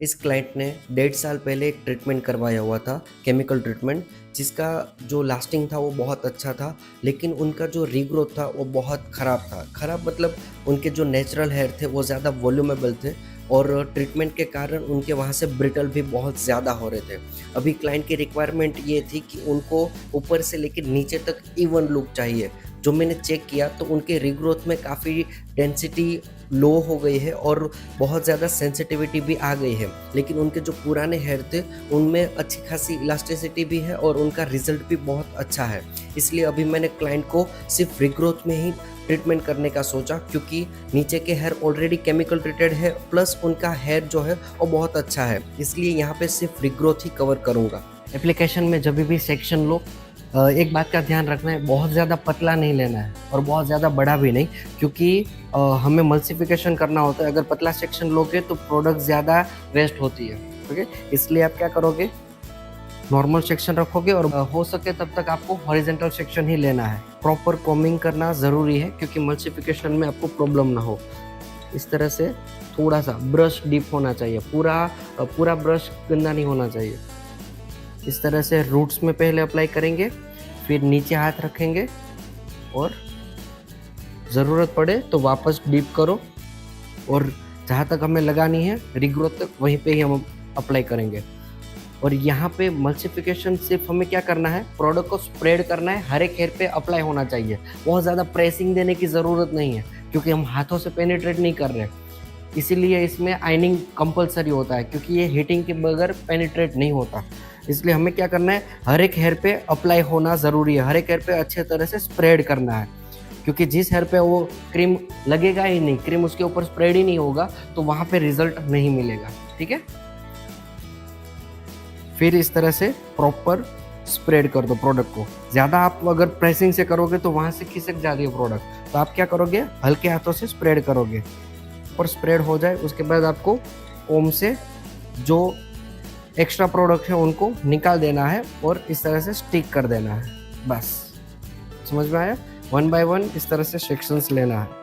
इस क्लाइंट ने 1.5 साल पहले एक ट्रीटमेंट करवाया हुआ था, केमिकल ट्रीटमेंट, जिसका जो लास्टिंग था वो बहुत अच्छा था, लेकिन उनका जो रीग्रोथ था वो बहुत ख़राब था। ख़राब मतलब उनके जो नेचुरल हेयर थे वो ज़्यादा वॉल्यूमेबल थे और ट्रीटमेंट के कारण उनके वहाँ से ब्रिटल भी बहुत ज़्यादा हो रहे थे। अभी क्लाइंट की रिक्वायरमेंट ये थी कि उनको ऊपर से लेकर नीचे तक इवन लुक चाहिए। जो मैंने चेक किया तो उनके रीग्रोथ में काफ़ी डेंसिटी लो हो गई है और बहुत ज़्यादा सेंसिटिविटी भी आ गई है, लेकिन उनके जो पुराने हेयर थे उनमें अच्छी खासी इलास्टिसिटी भी है और उनका रिजल्ट भी बहुत अच्छा है। इसलिए अभी मैंने क्लाइंट को सिर्फ रिग्रोथ में ही ट्रीटमेंट करने का सोचा, क्योंकि नीचे के हेयर ऑलरेडी केमिकल ट्रीटेड है, प्लस उनका हेयर जो है वो बहुत अच्छा है, इसलिए यहाँ पे सिर्फ रिग्रोथ ही कवर करूँगा। एप्लीकेशन में जब भी सेक्शन लो, एक बात का ध्यान रखना है, बहुत ज़्यादा पतला नहीं लेना है और बहुत ज़्यादा बड़ा भी नहीं, क्योंकि हमें मल्सिफिकेशन करना होता है। अगर पतला सेक्शन लोगे तो प्रोडक्ट ज़्यादा वेस्ट होती है, ओके। इसलिए आप क्या करोगे, नॉर्मल सेक्शन रखोगे और हो सके तब तक आपको हॉरिजेंटल सेक्शन ही लेना है। प्रॉपर कॉमिंग करना ज़रूरी है, क्योंकि मल्सिफिकेशन में आपको प्रॉब्लम ना हो। इस तरह से थोड़ा सा ब्रश डीप होना चाहिए, पूरा ब्रश गंदा नहीं होना चाहिए। इस तरह से रूट्स में पहले अप्लाई करेंगे, फिर नीचे हाथ रखेंगे और ज़रूरत पड़े तो वापस डीप करो, और जहाँ तक हमें लगानी है रिग्रोथ तक वहीं पे ही हम अप्लाई करेंगे। और यहाँ पे मल्सिफिकेशन सिर्फ हमें क्या करना है, प्रोडक्ट को स्प्रेड करना है, हर एक हेयर पे अप्लाई होना चाहिए। बहुत ज़्यादा प्रेसिंग देने की ज़रूरत नहीं है, क्योंकि हम हाथों से पेनिट्रेट नहीं कर रहे। इसीलिए इसमें आइनिंग कंपलसरी होता है, क्योंकि ये हीटिंग के बगैर पेनिट्रेट नहीं होता। इसलिए हमें क्या करना है, हर एक हेयर पे अप्लाई होना ज़रूरी है, हर एक हेयर पे अच्छे तरह से स्प्रेड करना है, क्योंकि जिस हेयर पे वो क्रीम लगेगा ही नहीं, क्रीम उसके ऊपर स्प्रेड ही नहीं होगा, तो वहाँ पे रिजल्ट नहीं मिलेगा, ठीक है। फिर इस तरह से प्रॉपर स्प्रेड कर दो प्रोडक्ट को। ज़्यादा आप अगर प्रेसिंग से करोगे तो वहाँ से खिसक जाती है प्रोडक्ट, तो आप क्या करोगे, हल्के हाथों से स्प्रेड करोगे और स्प्रेड हो जाए उसके बाद आपको कोम से जो एक्स्ट्रा प्रोडक्ट है उनको निकाल देना है और इस तरह से स्टिक कर देना है। बस समझ में आया, 1 बाय 1 इस तरह से सेक्शंस लेना है।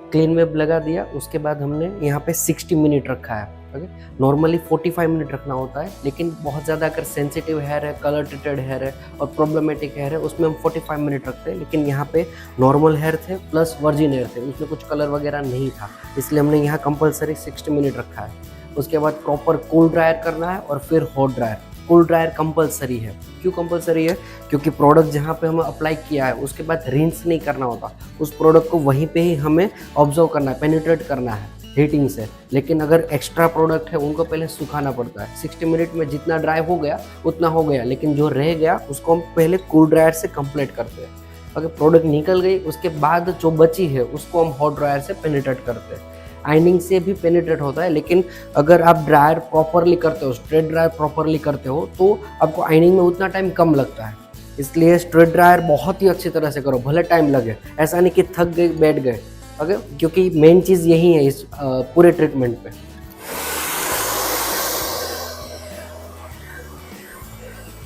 क्लीन वेब लगा दिया, उसके बाद हमने यहाँ पे 60 मिनट रखा है, ओके। नॉर्मली 45 मिनट रखना होता है, लेकिन बहुत ज़्यादा अगर सेंसिटिव हेयर है, कलर ट्रीटेड हेयर है और प्रॉब्लमेटिक हेयर है, उसमें हम 45 मिनट रखते हैं। लेकिन यहाँ पे नॉर्मल हेयर थे प्लस वर्जिन हेयर थे, उसमें कुछ कलर वगैरह नहीं था, इसलिए हमने यहाँ कंपलसरी 60 मिनट रखा है। उसके बाद प्रॉपर कूल ड्रायर करना है और फिर hot dryer. Cool dryer compulsory है। क्यों कंपलसरी है, क्योंकि प्रोडक्ट जहाँ पे हमें अप्लाई किया है उसके बाद रिंस नहीं करना होता, उस प्रोडक्ट को वहीं पे ही हमें ऑब्जर्व करना है, पेनिट्रेट करना है हीटिंग से। लेकिन अगर एक्स्ट्रा प्रोडक्ट है उनको पहले सुखाना पड़ता है। 60 मिनट में जितना ड्राई हो गया उतना हो गया, लेकिन जो रह गया उसको हम पहले कूल ड्रायर से कंप्लीट करते हैं। अगर प्रोडक्ट निकल गई उसके बाद जो बची है उसको हम हॉट ड्रायर से पेनिट्रेट करते हैं। आइनिंग से भी पेनिट्रेट होता है, लेकिन अगर आप ड्रायर प्रॉपरली करते हो, स्ट्रेट ड्रायर प्रॉपरली करते हो, तो आपको आइनिंग में उतना टाइम कम लगता है। इसलिए स्ट्रेट ड्रायर बहुत ही अच्छी तरह से करो, भले टाइम लगे, ऐसा नहीं कि थक गए बैठ गए, ओके। क्योंकि मेन चीज़ यही है इस पूरे ट्रीटमेंट पे।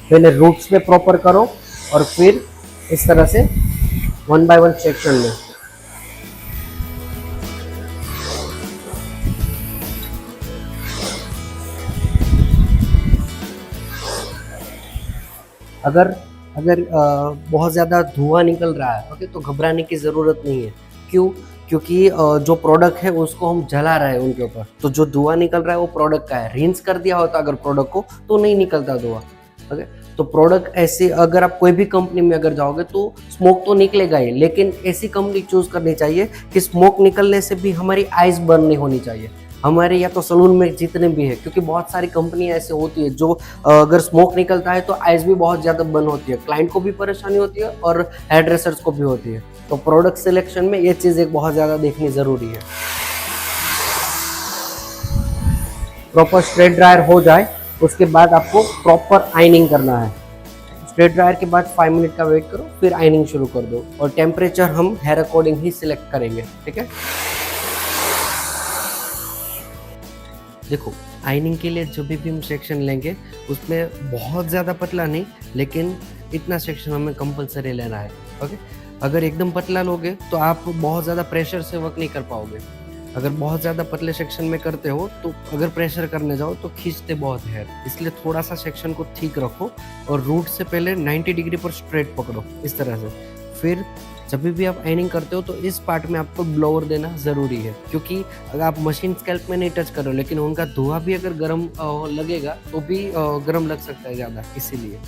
पहले रूट्स पे प्रॉपर करो और फिर इस तरह से 1 बाय 1 सेक्शन में। अगर अगर बहुत ज़्यादा धुआं निकल रहा है, ओके, तो घबराने की ज़रूरत नहीं है। क्यों, क्योंकि जो प्रोडक्ट है उसको हम जला रहे हैं उनके ऊपर, तो जो धुआं निकल रहा है वो प्रोडक्ट का है। रिंस कर दिया होता अगर प्रोडक्ट को तो नहीं निकलता धुआं, ओके। तो प्रोडक्ट ऐसे, अगर आप कोई भी कंपनी में अगर जाओगे तो स्मोक तो निकलेगा ही, लेकिन ऐसी कंपनी चूज़ करनी चाहिए कि स्मोक निकलने से भी हमारी आइज़ बर्न नहीं होनी चाहिए, हमारे या तो सलून में जितने भी है। क्योंकि बहुत सारी कंपनियां ऐसे होती है जो अगर स्मोक निकलता है तो आइज भी बहुत ज़्यादा बर्न होती है, क्लाइंट को भी परेशानी होती है और हेयर ड्रेसर्स को भी होती है। तो प्रोडक्ट सिलेक्शन में ये चीज़ एक बहुत ज़्यादा देखनी ज़रूरी है। प्रॉपर स्ट्रेट ड्रायर हो जाए उसके बाद आपको प्रॉपर आइनिंग करना है। स्ट्रेट ड्रायर के बाद 5 मिनट का वेट करो, फिर आइनिंग शुरू कर दो, और टेम्परेचर हम हेयर अकॉर्डिंग ही सिलेक्ट करेंगे, ठीक है। देखो, आयनिंग के लिए जो भी हम सेक्शन लेंगे उसमें बहुत ज़्यादा पतला नहीं, लेकिन इतना सेक्शन हमें कंपलसरी लेना है। ओके, अगर एकदम पतला लोगे तो आप बहुत ज़्यादा प्रेशर से वर्क नहीं कर पाओगे। अगर बहुत ज़्यादा पतले सेक्शन में करते हो तो अगर प्रेशर करने जाओ तो खींचते बहुत है, इसलिए थोड़ा सा सेक्शन को ठीक रखो और रूट से पहले 90 डिग्री पर स्ट्रेट पकड़ो इस तरह से। फिर जब भी आप आयनिंग करते हो तो इस पार्ट में आपको ब्लोअर देना ज़रूरी है, क्योंकि अगर आप मशीन स्कैल्प में नहीं टच कर रहे हो लेकिन उनका धुआं भी अगर गर्म लगेगा तो भी गर्म लग सकता है ज़्यादा, इसीलिए।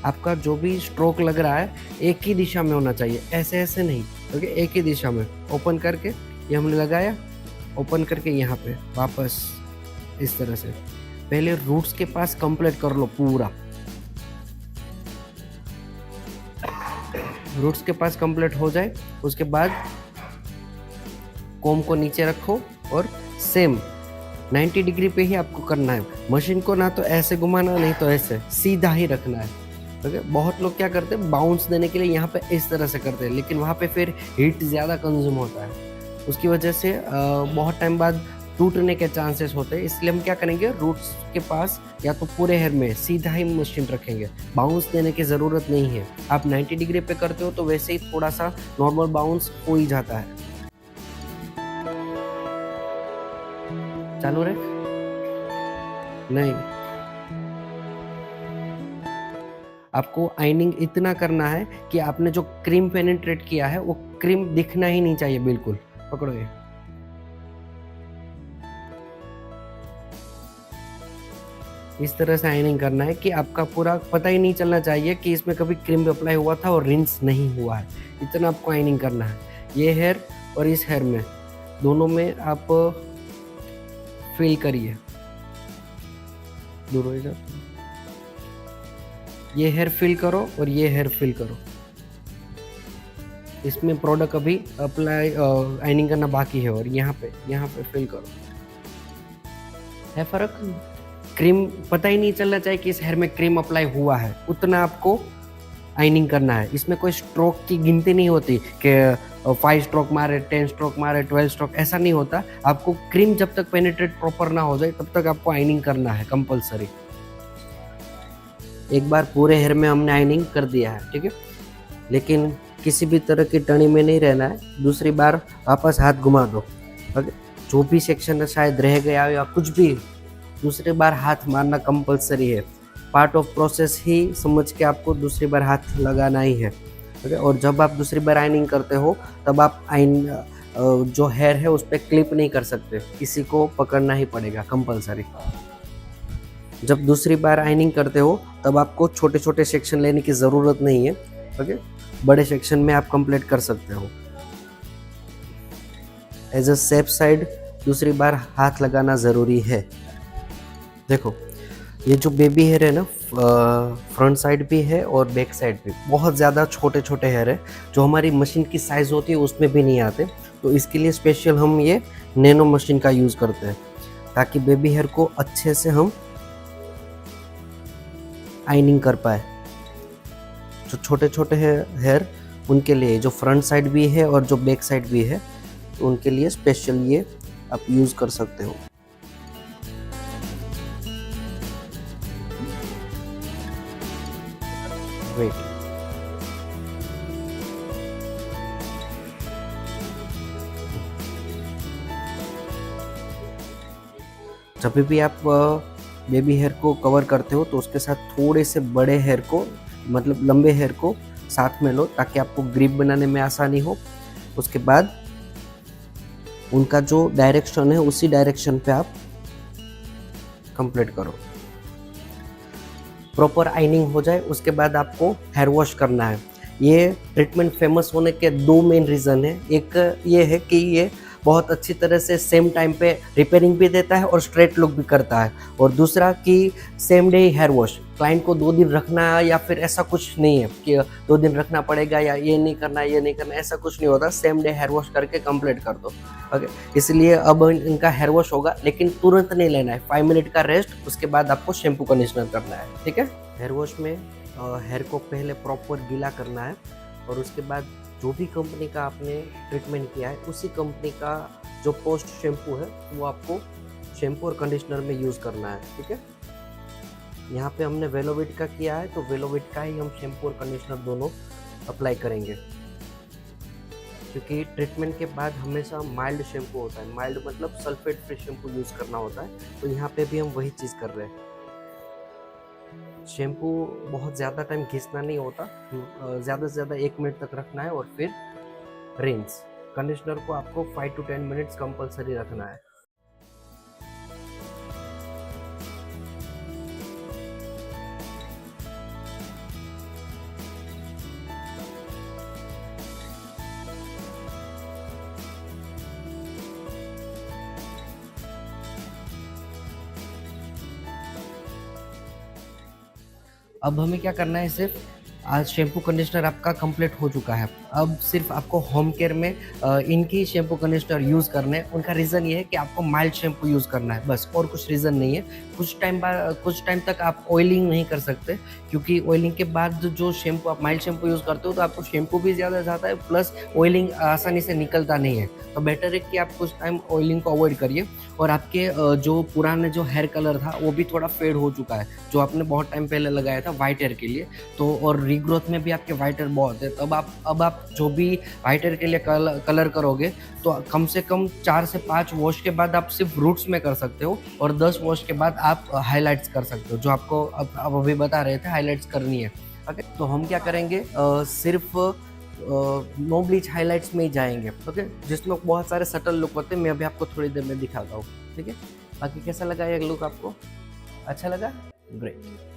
आपका जो भी स्ट्रोक लग रहा है एक ही दिशा में होना चाहिए, ऐसे ऐसे नहीं। ओके, एक ही दिशा में ओपन करके ये हमने लगाया, ओपन करके यहाँ पे वापस इस तरह से। पहले रूट्स के पास कंप्लीट कर लो पूरा, रूट्स के पास कंप्लीट हो जाए उसके बाद कोम को नीचे रखो और सेम 90 डिग्री पे ही आपको करना है। मशीन को ना तो ऐसे घुमाना नहीं तो ऐसे, सीधा ही रखना है। ओके, बहुत लोग क्या करते हैं बाउंस देने के लिए यहाँ पे इस तरह से करते हैं, लेकिन वहाँ पे फिर हीट ज़्यादा कंज्यूम होता है, उसकी वजह से बहुत टाइम बाद टूटने के चांसेस होते हैं। इसलिए हम क्या करेंगे, रूट्स के पास या तो पूरे हेयर में सीधा ही मशीन रखेंगे, बाउंस देने की ज़रूरत नहीं है। आप 90 डिग्री पे करते हो तो वैसे ही थोड़ा सा नॉर्मल बाउंस हो ही जाता है। चालू रहे नहीं, आपको आयनिंग इतना करना है कि आपने जो क्रीम पेनिट्रेट किया है वो क्रीम दिखना ही नहीं चाहिए बिल्कुल। पकड़ो ये, इस तरह से आयनिंग करना है कि आपका पूरा पता ही नहीं चलना चाहिए कि इसमें कभी क्रीम अप्लाई हुआ था और रिंस नहीं हुआ है। इतना आपको आयनिंग करना है। ये हेयर और इस हेयर में दोनों में आप फील करिए, दूर हो जाओ। ये हेयर फिल करो और ये हेयर फिल करो। इसमें प्रोडक्ट अभी अप्लाई आयनिंग करना बाकी है और यहाँ पे फिल करो। है फर्क? क्रीम पता ही नहीं चलना चाहिए कि इस हेयर में क्रीम अप्लाई हुआ है, उतना आपको आयनिंग करना है। इसमें कोई स्ट्रोक की गिनती नहीं होती कि 5 स्ट्रोक मारे, 10 स्ट्रोक मारे, 12 स्ट्रोक, ऐसा नहीं होता। आपको क्रीम जब तक पेनिट्रेट प्रॉपर ना हो जाए तब तक आपको आयनिंग करना है कंपलसरी। एक बार पूरे हेयर में हमने आयनिंग कर दिया है, ठीक है, लेकिन किसी भी तरह की टर्नी में नहीं रहना है। दूसरी बार वापस हाथ घुमा दो। अगर जो भी सेक्शन शायद रह गया या कुछ भी, दूसरी बार हाथ मारना कंपलसरी है। पार्ट ऑफ प्रोसेस ही समझ के आपको दूसरी बार हाथ लगाना ही है। ओके, और जब आप दूसरी बार आयनिंग करते हो तब आप जो हेयर है उस पर क्लिप नहीं कर सकते, किसी को पकड़ना ही पड़ेगा कंपलसरी। जब दूसरी बार आयनिंग करते हो तब आपको छोटे छोटे सेक्शन लेने की ज़रूरत नहीं है। ओके, बड़े सेक्शन में आप कंप्लीट कर सकते हो। एज अ सेफ साइड दूसरी बार हाथ लगाना ज़रूरी है। देखो, ये जो बेबी हेयर है ना, फ्रंट साइड भी है और बैक साइड भी बहुत ज़्यादा छोटे छोटे हेयर है, जो हमारी मशीन की साइज़ होती है उसमें भी नहीं आते। तो इसके लिए स्पेशल हम ये नैनो मशीन का यूज़ करते हैं, ताकि बेबी हेयर को अच्छे से हम आयनिंग कर पाए। जो छोटे छोटे हेयर उनके लिए, जो फ्रंट साइड भी है और जो बैक साइड भी है, तो उनके लिए स्पेशल ये आप यूज़ कर सकते हो। वेट, जब भी आप बेबी हेयर को कवर करते हो तो उसके साथ थोड़े से बड़े हेयर को, मतलब लंबे हेयर को साथ में लो, ताकि आपको ग्रिप बनाने में आसानी हो। उसके बाद उनका जो डायरेक्शन है उसी डायरेक्शन पे आप कंप्लीट करो। प्रॉपर आयनिंग हो जाए उसके बाद आपको हेयर वॉश करना है। ये ट्रीटमेंट फेमस होने के 2 मेन रीज़न है। एक ये है कि ये बहुत अच्छी तरह से सेम टाइम पे रिपेयरिंग भी देता है और स्ट्रेट लुक भी करता है, और दूसरा कि same day hair wash. Client को 2 दिन रखना या फिर ऐसा कुछ नहीं है कि 2 दिन रखना पड़ेगा या ये नहीं करना, ऐसा कुछ नहीं होता। सेम डे हेयर वॉश करके कंप्लीट कर दो। ओके, इसलिए अब इनका हेयर वॉश होगा, लेकिन तुरंत नहीं लेना है। 5 मिनट का रेस्ट, उसके बाद आपको शैम्पू कंडीशनर करना है, ठीक है। हेयर वॉश में हेयर को पहले प्रॉपर गीला करना है और उसके बाद जो भी कंपनी का आपने ट्रीटमेंट किया है उसी कंपनी का जो पोस्ट शैम्पू है वो आपको शैम्पू और कंडीशनर में यूज़ करना है, ठीक है। यहाँ पे हमने वेलोविट का किया है तो वेलोविट का ही हम शैम्पू और कंडीशनर दोनों अप्लाई करेंगे, क्योंकि ट्रीटमेंट के बाद हमेशा माइल्ड शैम्पू होता है, माइल्ड मतलब सल्फेट फ्री शैम्पू यूज़ करना होता है, तो यहाँ पे भी हम वही चीज़ कर रहे हैं। शैम्पू बहुत ज़्यादा टाइम घिसना नहीं होता, ज़्यादा से ज़्यादा 1 मिनट तक रखना है और फिर रिंस। कंडीशनर को आपको 5 to 10 मिनट्स कंपलसरी रखना है। अब हमें क्या करना है, सिर्फ आज शैम्पू कंडीशनर आपका कंप्लीट हो चुका है। अब सिर्फ आपको होम केयर में इनकी शैम्पू कंडीशनर यूज़ करने हैं। उनका रीज़न ये है कि आपको माइल्ड शैम्पू यूज़ करना है, बस, और कुछ रीज़न नहीं है। कुछ टाइम तक आप ऑयलिंग नहीं कर सकते, क्योंकि ऑयलिंग के बाद जो शैम्पू आप माइल्ड शैम्पू यूज़ करते हो तो आपको शैम्पू भी ज़्यादा जाता है, प्लस ऑयलिंग आसानी से निकलता नहीं है। तो बेटर है कि आप कुछ टाइम ऑयलिंग को अवॉइड करिए। और आपके जो पुराने जो हेयर कलर था वो भी थोड़ा फेड हो चुका है, जो आपने बहुत टाइम पहले लगाया था वाइट हेयर के लिए, तो और रीग्रोथ में भी आपके वाइट हेयर बहुत है। तो अब आप जो भी वाइट हेयर के लिए कलर करोगे तो कम से कम 4 से 5 वॉश के बाद आप सिर्फ रूट्स में कर सकते हो, और 10 वॉश के बाद आप हाइलाइट्स कर सकते हो, जो आपको अब अभी बता रहे थे हाइलाइट्स करनी है। ओके, तो हम क्या करेंगे, सिर्फ नो ब्लीच हाइलाइट्स में ही जाएंगे, ओके, जिसमें बहुत सारे सटल लुक होते हैं। मैं अभी आपको थोड़ी देर में दिखाता हूँ, ठीक है। बाकी कैसा लगा ये लुक आपको? अच्छा लगा? ग्रेट।